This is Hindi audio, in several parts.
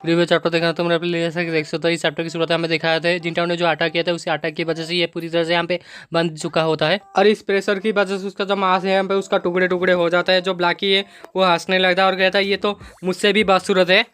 प्रीवियस चैप्टर देखना तो मेरे ले देख सकते हो। इस चैप्टर की शुरुआत हमें दिखाया था जिंटाओ ने जो आटा किया था उसी आटा की वजह से ये पूरी तरह से यहाँ पे बन चुका होता है और इस प्रेशर की वजह से उसका जो मांस है यहाँ पे उसका टुकड़े टुकड़े हो जाता है। जो ब्लैकी है वो हंसने लगता है और कहता है ये तो मुझसे भी बदसूरत है।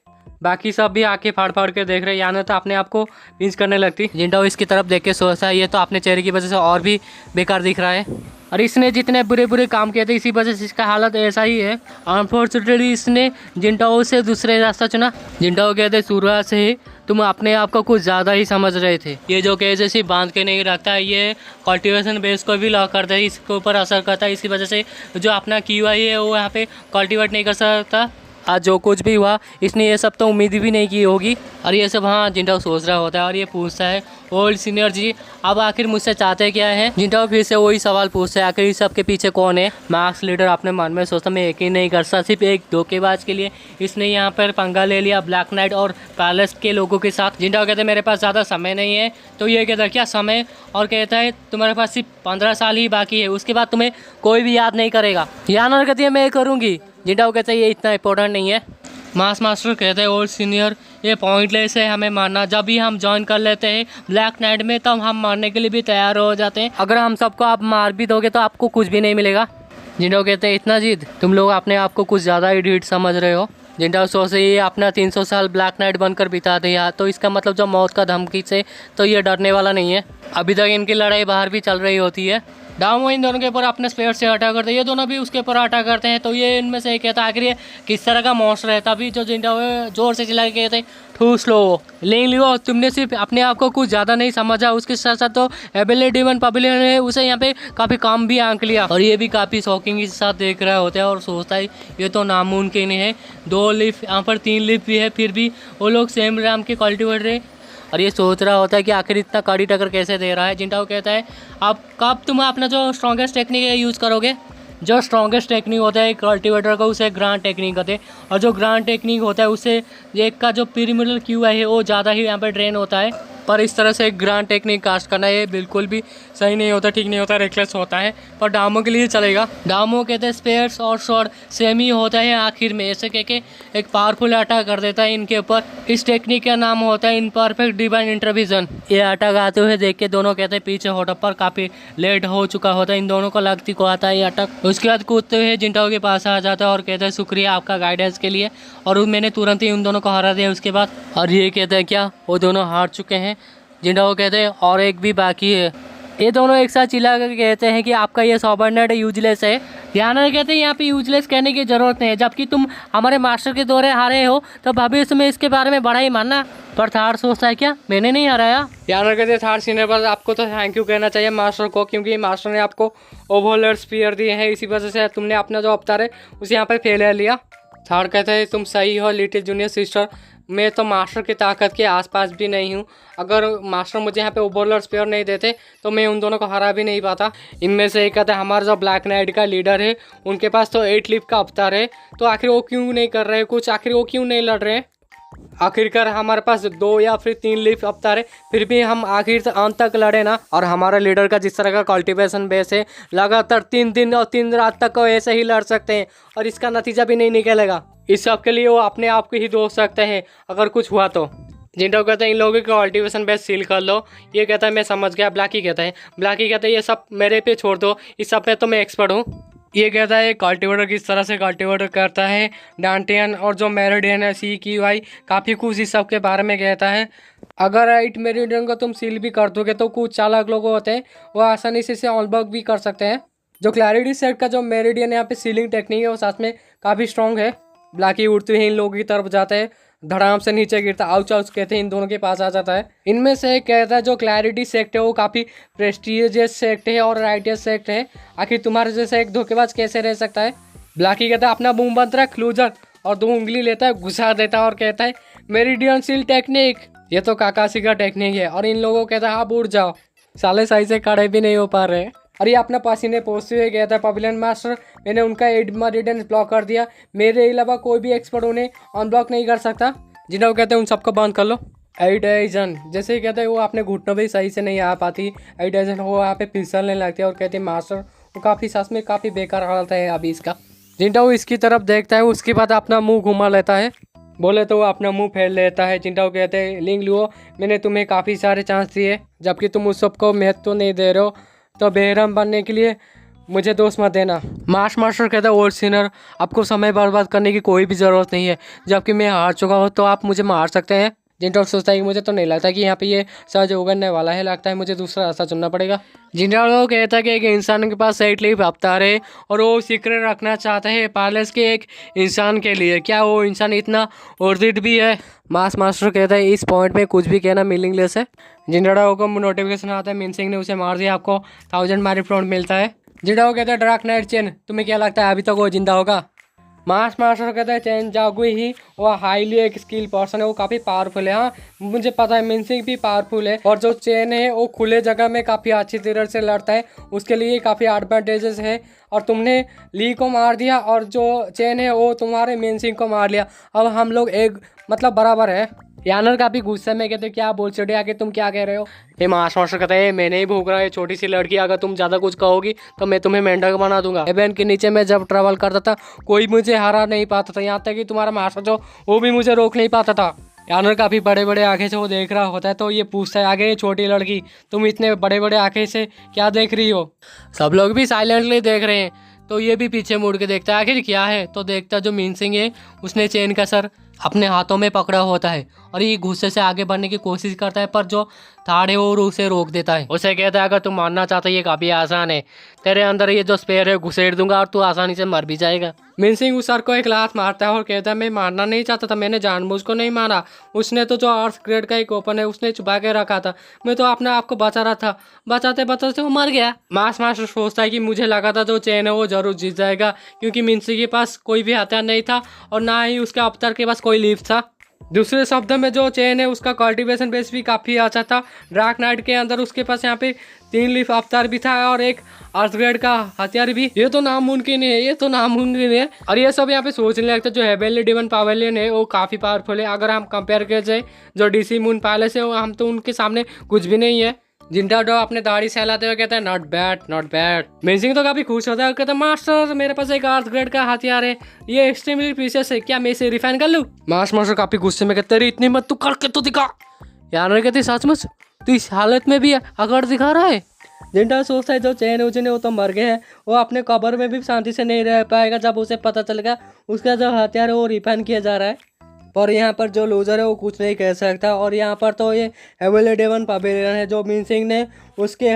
बाकी सब भी आके फाड़ फाड़ के देख रहे हैं। याना तो अपने आप को पिंच करने लगती। जिंटाओ इसकी तरफ देख के सोचता है ये तो अपने चेहरे की वजह से और भी बेकार दिख रहा है और इसने जितने बुरे बुरे काम किए थे इसी वजह से इसका हालत ऐसा ही है। अनफॉर्चुनेटली इसने जिंटाओ से दूसरे रास्ता चुना। जिंटाओ कहते शुरुआत से ही तुम अपने आप को कुछ ज़्यादा ही समझ रहे थे। ये जो केस सिर्फ बांध के नहीं रखता है, ये कल्टीवेशन बेस को भी लॉक करता है, इसके ऊपर असर करता है। इसी वजह से जो अपना QI है वो यहाँ पे कल्टीवेट नहीं कर सकता। आज जो कुछ भी हुआ इसने ये सब तो उम्मीद भी नहीं की होगी और ये सब हाँ जिंटाओ सोच रहा होता है और ये पूछता है ओल्ड सीनियर जी अब आखिर मुझसे चाहते क्या है। जिंटाओ फिर से वही सवाल पूछता है आखिर इस सब के पीछे कौन है। मार्क्स लीडर अपने मन में सोचता मैं यकीन नहीं कर सकता सिर्फ एक धोखेबाज के लिए इसने यहाँ पर पंगा ले लिया ब्लैक नाइट और पैलेस के लोगों के साथ। जिंटाओ कहते मेरे पास ज़्यादा समय नहीं है। तो ये कहता क्या समय और कहता है तुम्हारे पास सिर्फ 15 साल ही बाकी है, उसके बाद तुम्हें कोई भी याद नहीं करेगा। याना कहती है मैं करूँगी। जिंटाओ कहता है ये इतना इंपॉर्टेंट नहीं है। मास मास्टर कहते हैं ओल्ड सीनियर ये पॉइंटलेस है हमें मारना। जब भी हम ज्वाइन कर लेते हैं ब्लैक नाइट में तब हम मारने के लिए भी तैयार हो जाते हैं। अगर हम सबको आप मार भी दोगे तो आपको कुछ भी नहीं मिलेगा। जिंटाओ कहते हैं इतना जिद तुम लोग अपने आप को कुछ ज़्यादा ही ढीठ समझ रहे हो। जिंटाओ सोचते ये अपना 300 साल ब्लैक नाइट बनकर बिता दिया तो इसका मतलब जो मौत का धमकी से तो ये डरने वाला नहीं है। अभी तक इनकी लड़ाई बाहर भी चल रही होती है। डामो इन दोनों के ऊपर अपने स्पेयर से अटैक करते हैं, ये दोनों भी उसके ऊपर अटैक करते हैं। तो ये इनमें से एक कहता है आखिर ये किस तरह का मॉन्स्टर है। तभी जो जिंटाओ जोर से चिल्ला के कहते हैं ठूस लो ले लियो। तुमने सिर्फ अपने आप को कुछ ज़्यादा नहीं समझा, उसके साथ साथ तो एबिलिटी वन पब्लिक है उसे यहाँ पे काफ़ी काम भी आंक लिया। और ये भी काफ़ी शॉकिंग के साथ देख रहा होता है और सोचता है ये तो नामुमकिन है। 2 लिफ यहाँ पर 3 लिफ भी है फिर भी वो लोग सेम रैम के कल्टीवेटर है। और ये सोच रहा होता है कि आखिर इतना कड़ी टक्कर कैसे दे रहा है। जिंटाओ कहता है अब कब तुम अपना जो स्ट्रॉन्गेस्ट टेक्निक है यूज़ करोगे। जो स्ट्रॉन्गेस्ट टेक्निक होता है कल्टीवेटर का उसे ग्रांड टेक्निक कहते हैं और जो ग्रांड टेक्निक होता है उससे एक का जो पिरामिडल QI है वो ज़्यादा ही यहाँ पर ड्रेन होता है। पर इस तरह से एक ग्रांड टेक्निक कास्ट करना ये बिल्कुल भी सही नहीं होता, ठीक नहीं होता, रेकलेस होता है। पर डामो के लिए चलेगा। डामो कहते हैं स्पेयर्स और शॉर्ट सेम ही होता है आखिर में ऐसे कह के एक पावरफुल अटैक कर देता है इनके ऊपर। इस टेक्निक का नाम होता है इनपरफेक्ट डिवाइन इंटरविजन। ये अटैक आते हुए देख के दोनों कहते हैं पीछे हटो, पर काफ़ी लेट हो चुका होता है। इन दोनों को लगती को आता है ये अटैक। उसके बाद कूदते हुए जिंटाओ के पास आ जाता है और कहते हैं शुक्रिया आपका गाइडेंस के लिए और मैंने तुरंत ही उन दोनों को हरा दिया उसके बाद। और ये कहते हैं क्या वो दोनों हार चुके हैं। जिंटाओ कहते हैं और एक भी बाकी है। ये दोनों एक साथ चिल्ला कर कहते हैं कि आपका ये सबऑर्डिनेट यूजलेस है। याना कहते हैं यहाँ पे यूजलेस कहने की ज़रूरत नहीं है, जबकि तुम हमारे मास्टर के दौरे हारे हो तो भविष्य में इसके बारे में बड़ा ही मानना। पर थार सोचता है क्या मैंने नहीं हराया। याना कहते हैं थार सीनियर पर आपको तो थैंक यू कहना चाहिए मास्टर को, क्योंकि मास्टर ने आपको ओवरलोड स्पीयर दिए हैं, इसी वजह से तुमने अपना जो अवतार है उसे यहाँ पर फेल लिया। थार कहते हैं तुम सही हो लिटिल जूनियर सिस्टर, मैं तो मास्टर की ताकत के आसपास भी नहीं हूँ। अगर मास्टर मुझे यहाँ पे ओवरलोड स्पेयर नहीं देते तो मैं उन दोनों को हरा भी नहीं पाता। इनमें से एक कहता है हमारा जो ब्लैक नाइट का लीडर है उनके पास तो 8 लीफ का अवतार है, तो आखिर वो क्यों नहीं कर रहे कुछ, आखिर वो क्यों नहीं लड़ रहे। आखिरकार हमारे पास 2 या फिर 3 लीफ अवतार है फिर भी हम आखिर से अंत तक लड़े ना। और हमारा लीडर का जिस तरह का कल्टीवेशन बेस है लगातार 3 दिन और 3 रात तक वो ऐसे ही लड़ सकते हैं और इसका नतीजा भी नहीं निकलेगा। इस सब के लिए वो अपने आप को ही दोष सकते हैं अगर कुछ हुआ तो। जिंटाओ कहते हैं इन लोगों का कल्टीवेशन बेस सील कर लो। ये कहता है मैं समझ गया। ब्लैकी कहता है ये सब मेरे पे छोड़ दो, इस सब पे तो मैं एक्सपर्ट हूँ। ये कहता है कल्टीवेटर किस तरह से कल्टीवेटर करता है, डांटियन और जो मेरिडियन है CQI काफ़ी कुछ इस सब के बारे में कहता है। अगर 8 मेरिडियन को तुम सील भी कर दोगे तो कुछ चालाक लोग होते हैं वो आसानी से इसे अनब्लॉक भी कर सकते हैं। जो क्लैरिटी सेट का जो मेरिडियन यहाँ पे सीलिंग टेक्निक है वो साथ में काफ़ी स्ट्रॉन्ग है। ब्लैकी उड़ते ही इन लोगों की तरफ जाता है, धड़ाम से नीचे गिरता आउच आउच कहते हैं इन दोनों के पास आ जाता है। इनमें से एक कहता है जो क्लैरिटी सेक्ट है वो काफ़ी प्रेस्टिजियस सेक्ट है और राइटियस सेक्ट है, आखिर तुम्हारे जैसा एक धोखेबाज कैसे रह सकता है। ब्लैकी कहता है अपना मुंह बंद रख लूजर, और 2 उंगली लेता है घुसा देता है और कहता है मेरिडियन सील टेक्निक, ये तो काकासी का टेक्निक है। और इन लोगों को कहता है आप उड़ जाओ, साले सही से खड़े भी नहीं हो पा रहे। और ये अपना पसीने पोंछते हुए कहता है पवेलियन मास्टर मैंने उनका 8 मेरिडियन ब्लॉक कर दिया, मेरे अलावा कोई भी एक्सपर्ट उन्हें अनब्लॉक नहीं कर सकता। जिन्हें कहते हैं उन सबको बंद कर लो। एडिजन जैसे ही कहते हैं वो अपने घुटनों भी सही से नहीं आ पाती। एडिजन वो यहाँ पे फिसलने लगती है और कहते हैं मास्टर वो काफ़ी सांस में काफ़ी बेकार हालत है अभी इसका। जिंटाओ इसकी तरफ देखता है उसके बाद अपना मुंह घुमा लेता है। बोले तो वो अपना मुंह फेर लेता है। जिंटाओ कहते हैं लिंग लुओ, मैंने तुम्हें काफ़ी सारे चांस दिए जबकि तुम उस सबको महत्व तो नहीं दे रहे हो, तो बेरहम बनने के लिए मुझे दोस्त मत देना। मार्श मास्टर कहता है ओल्ड सिनर, आपको समय बर्बाद करने की कोई भी ज़रूरत नहीं है, जबकि मैं हार चुका हूँ तो आप मुझे मार सकते हैं। जिंटाओ सोचता है कि मुझे तो नहीं लगता कि यहाँ पे ये सहज उगरने वाला है, लगता है मुझे दूसरा रास्ता चुनना पड़ेगा। जिंटाओ कहता है कि एक इंसान के पास सही लीफ अवतार है और वो सीक्रेट रखना चाहता है पैलेस के एक इंसान के लिए। क्या वो इंसान इतना वर्थ भी है? मास मास्टर कहता है इस पॉइंट में कुछ भी कहना मीनिंगलेस है। जिंटाओ को नोटिफिकेशन आता है मिनसिंग ने उसे मार दिया, आपको 1000 मैरिट पॉइंट मिलता है। जिंटाओ कहता है डार्क नाइट चेन, तुम्हें क्या लगता है अभी तक वो जिंदा होगा? मार्स मास्टर कहता है चैन जागुई ही वो हाईली एक स्किल पर्सन है, वो काफ़ी पावरफुल है। हाँ मुझे पता है मिनसिंग भी पावरफुल है, और जो चेन है वो खुले जगह में काफ़ी अच्छी तरह से लड़ता है, उसके लिए काफ़ी एडवांटेजेस है। और तुमने ली को मार दिया और जो चेन है वो तुम्हारे मिनसिंग को मार लिया, अब हम लोग एक मतलब बराबर है। यानर काफ़ी गुस्से में कहते क्या बोल चढ़े आके तुम क्या कह रहे हो? ये मार्स मास्टर कहता है मैं नहीं भूख रहा है छोटी सी लड़की, अगर तुम ज़्यादा कुछ कहोगी तो मैं तुम्हें मेंढक बना दूंगा। हेवन के नीचे मैं जब ट्रैवल करता था कोई मुझे हरा नहीं पाता था, यहाँ तक कि तुम्हारा मास्टर जो वो भी मुझे रोक नहीं पाता था। यानर काफ़ी बड़े बड़े आंखें से वो देख रहा होता है, तो ये पूछता है आगे छोटी लड़की तुम इतने बड़े बड़े आंखें से क्या देख रही हो? सब लोग भी साइलेंटली देख रहे हैं, तो ये भी पीछे मुड़ के देखता है आखिर क्या है, तो देखता जो मिनसिंग है उसने चेन का सर अपने हाथों में पकड़ा होता है और ये गुस्से से आगे बढ़ने की कोशिश करता है, पर जो थाड़ है वो उसे रोक देता है। उसे कहता है अगर तुम मानना चाहते ये काफ़ी आसान है, तेरे अंदर ये जो स्पेयर है घुसेड़ दूंगा और तू आसानी से मर भी जाएगा। मिनसिंग उस सर को एक लात मारता है और कहता है मैं मारना नहीं चाहता था, मैंने जानबूझ को नहीं मारा, उसने तो जो अर्थ ग्रेड का एक ओपन है उसने छुपा के रखा था, मैं तो अपने आप को बचा रहा था, बचाते बचाते वो मर गया। मास मास्टर सोचता है कि मुझे लगा था जो चेन है वो जरूर जीत जाएगा, क्योंकि मिनसिंग के पास कोई भी हथियार नहीं था और ना ही उसके अवतार के पास कोई लीफ था। दूसरे शब्दों में जो चेन है उसका कल्टीवेशन बेस भी काफ़ी अच्छा था। डार्क नाइट के अंदर उसके पास यहाँ पे 3 लीफ अवतार भी था और एक अर्थ ग्रेड का हथियार भी। ये तो नामुमकिन है, ये तो नामुमकिन है। और ये सब यहाँ पे सोचने लगता है जो हेवनली डिवन पवेलियन है वो काफ़ी पावरफुल है, अगर हम कंपेयर कर जाए जो डीसी मून पैलेस है वो हम तो उनके सामने कुछ भी नहीं है। जिंटाओ अपने दाढ़ी सहलाते हुए कहता है नॉट बैड नॉट बैड। मिनसिंग तो काफी खुश होता है, कहता है मास्टर मेरे पास एक अर्थ ग्रेड का हथियार है, ये एक्सट्रीमली प्रीशियस है, क्या मैं इसे रिफाइन कर लूं? मास्टर काफी गुस्से में कहते इतनी मत तू करके तो दिखा। यार कहती सचमुच तू इस हालत में भी अगर दिखा रहा है? जिंटाओ सोचता है जो चैन उजने वो तो मर गए हैं, वो अपने कब्र में भी शांति से नहीं रह पाएगा जब उसे पता चलेगा उसका जो हथियार है वो रिफाइन किया जा रहा है। और यहाँ पर जो लूजर है वो कुछ नहीं कह सकता। और यहाँ पर तो ये हेवनली डिवन पवेलियन है जो मिनसिंग ने उसके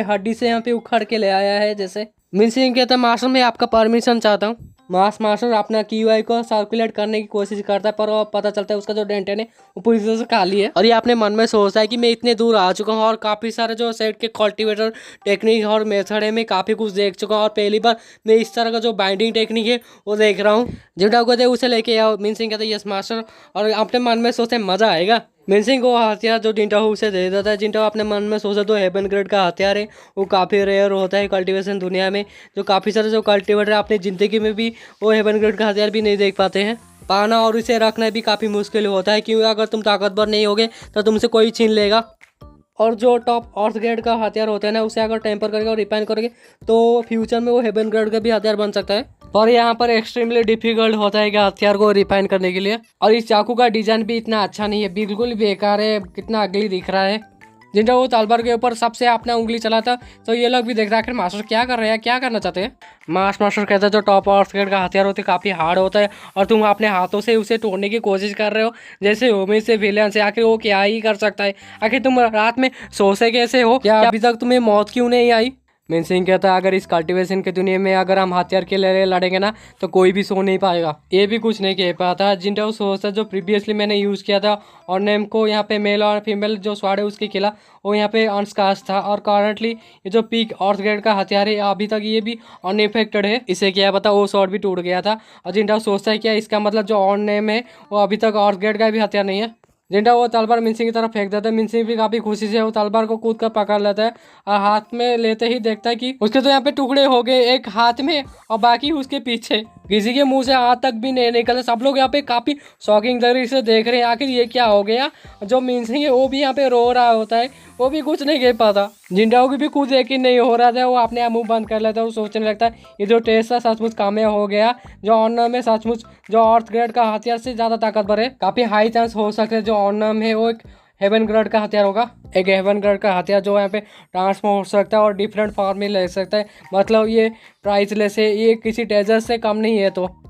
हड्डी से यहाँ पे उखाड़ के ले आया है। जैसे मिनसिंग कहता है मास्टर मैं आपका परमिशन चाहता हूँ। मास्टर अपना QI को सर्कुलेट करने की कोशिश करता है, पर वो पता चलता है उसका जो डेंटन है वो पूरी तरह से खाली है। और ये अपने मन में सोचता है कि मैं इतने दूर आ चुका हूँ और काफ़ी सारे जो सेट के कल्टीवेटर टेक्निक और मेथड है मैं काफ़ी कुछ देख चुका हूँ, और पहली बार मैं इस तरह का जो बाइंडिंग टेक्निक है वो देख रहा हूँ। जिंटाओ कहते उसे लेके आओ। मिनसिंग कहते यस मास्टर, और अपने मन में सोचते मज़ा आएगा। मिनसिंग को हथियार जो जिंटाओ उसे दे देता है। जिंटाओ अपने मन में सोचा तो हेवन ग्रेड का हथियार है वो काफ़ी रेयर होता है कल्टीवेशन दुनिया में, जो काफ़ी सारे जो कल्टीवेटर अपनी ज़िंदगी में भी वो हेवन ग्रेड का हथियार भी नहीं देख पाते हैं। पाना और इसे रखना भी काफ़ी मुश्किल होता है, क्योंकि अगर तुम ताकतवर नहीं होगे तो तुमसे कोई छीन लेगा। और जो टॉप अर्थ ग्रेड का हथियार होता है ना उसे अगर टेम्पर करके और रिफाइन करोगे तो फ्यूचर में वो हेवन ग्रेड का भी हथियार बन सकता है। और यहाँ पर एक्सट्रीमली डिफिकल्ट होता है कि हथियार को रिफाइन करने के लिए। और इस चाकू का डिजाइन भी इतना अच्छा नहीं है, बिल्कुल बेकार है, कितना अगली दिख रहा है। जिंटाओ वो तलवार के ऊपर सबसे अपना उंगली चलाता तो ये लोग भी देख रहा है मास्टर क्या कर रहे हैं, क्या करना चाहते हैं। मास्टर कहता है जो टॉप अर्थ ग्रेड का हथियार होता है काफ़ी हार्ड होता है और तुम अपने हाथों से उसे तोड़ने की कोशिश कर रहे हो जैसे होमी से विलियन से। आखिर वो क्या ही कर सकता है? आखिर तुम रात में सोचे कैसे हो? क्या अभी तक तुम्हें मौत क्यों नहीं आई? मिनसिंग कहता है अगर इस कल्टीवेशन की दुनिया में अगर हम हथियार के लिए लड़ेंगे ना तो कोई भी सो नहीं पाएगा। ये भी कुछ नहीं कह पाता। जिंटाओ सोचता जो प्रीवियसली मैंने यूज़ किया था और नेम को यहाँ पे मेल और फीमेल जो स्वाड है उसके खिला वो यहाँ पे अनस्कास्ट था, और करंटली ये जो पीक अर्थ ग्रेड का हथियार है अभी तक ये भी अनइफेक्टेड है। इसे क्या पता वो शॉट भी टूट गया था। और जिंटाओ सोचता है क्या इसका मतलब जो ऑन नेम है वो अभी तक अर्थ ग्रेड का भी हथियार नहीं है। जिंटाओ वो तलवार मिनसिंग की तरफ फेंक देता है। मिनसिंग भी काफ़ी खुशी से वो तलवार को कूद कर पकड़ लेता है और हाथ में लेते ही देखता है कि उसके तो यहाँ पे टुकड़े हो गए, एक हाथ में और बाकी उसके पीछे। किसी के मुंह से हाथ तक भी नहीं निकले। सब लोग यहाँ पे काफी शॉकिंग तरीके से देख रहे हैं आखिर ये क्या हो गया। जो मिनसिंग है वो भी यहाँ पे रो रहा होता है, वो भी कुछ नहीं कह पाता। जिंटाओ की भी खुद यकीन नहीं हो रहा था, वो अपने आप मुंह बंद कर लेता है। वो सोचने लगता है ये जो टेस्ट था सचमुच कामयाब हो गया। जो ऑर्नम है सचमुच जो अर्थ ग्रेड का हथियार से ज्यादा ताकतवर है। काफी हाई चांस हो सकता है जो ऑर्नम है वो एक हेवन ग्रेड का हथियार होगा। एक हेवन ग्रेड का हथियार जो यहाँ पे ट्रांसफॉर्म हो सकता है और डिफरेंट फॉर्म में ले सकता है। मतलब ये प्राइसलेस है, ये किसी टेजर से कम नहीं है। तो